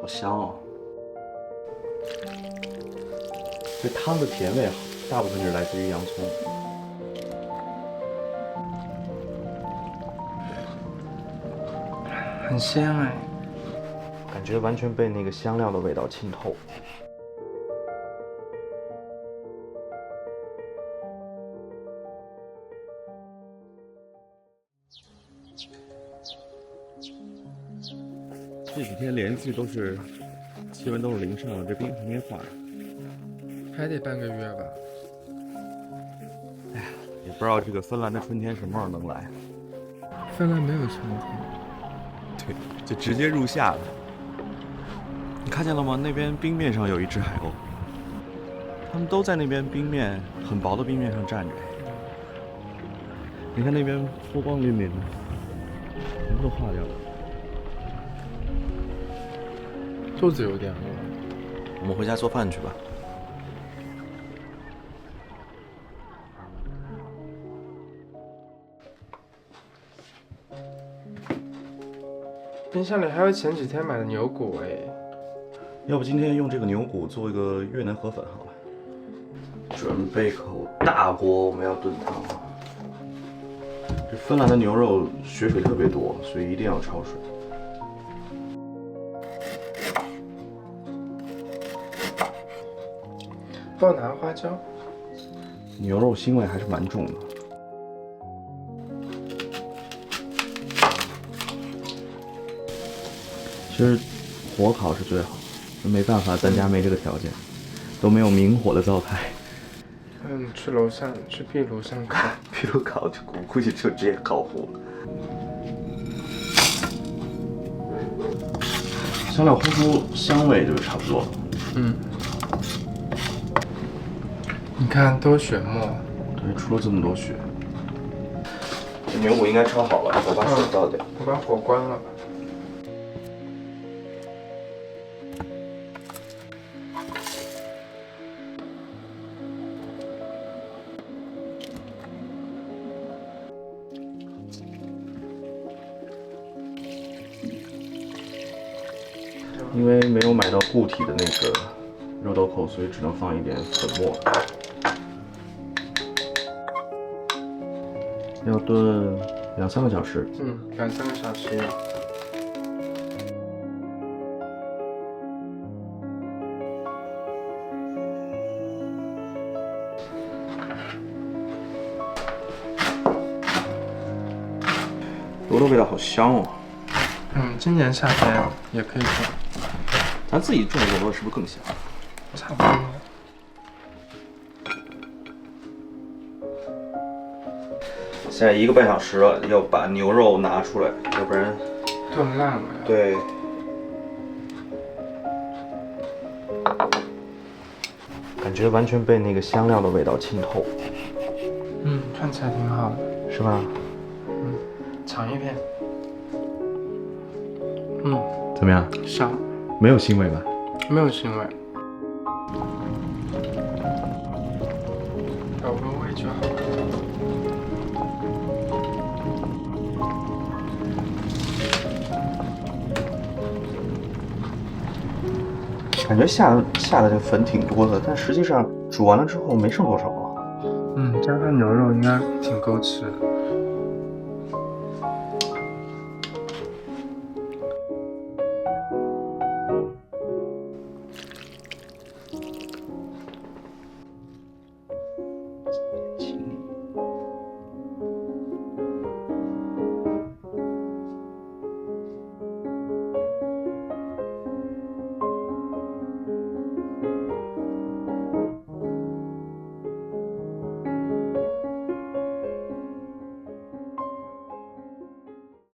好香哦！这汤的甜味大部分是来自于洋葱。很鲜哎，感觉完全被那个香料的味道浸透。这几天连续都是气温都是零上，这冰还没化。还得半个月吧。哎呀，也不知道这个芬兰的春天什么时候能来。芬兰没有春天。对，就直接入夏了。你看见了吗？那边冰面上有一只海鸥，它们都在那边冰面很薄的冰面上站着。你看那边波光粼粼的，全部都化掉了。肚子有点饿，我们回家做饭去吧。冰箱里还有前几天买的牛骨哎。要不今天用这个牛骨做一个越南河粉好了。准备口大锅，我们要炖汤。这芬兰的牛肉血水特别多，所以一定要焯水。帮我拿花椒。牛肉腥味还是蛮重的。其实火烤是最好，没办法，咱家没这个条件，都没有明火的灶台。去楼上，去壁炉上烤。壁炉烤就估计就直接烤糊了。香料呼出香味就差不多了。你看都血沫。对，出了这么多血。这牛骨应该焯好了，我把水倒掉。我把火关了。因为没有买到固体的那个肉豆蔻，所以只能放一点粉末。要炖2-3个小时。2-3个小时。螺的味道好香哦。今年夏天也可以种。咱自己种的螺是不是更香？差不多。现在1个半小时了，要把牛肉拿出来，要不然炖烂了。对。感觉完全被那个香料的味道浸透。看起来挺好的，是吧？尝一片。怎么样？香，没有腥味吧？没有腥味，有个味就好。感觉下的这粉挺多的，但实际上煮完了之后没剩多少啊。加上牛肉应该挺够吃的。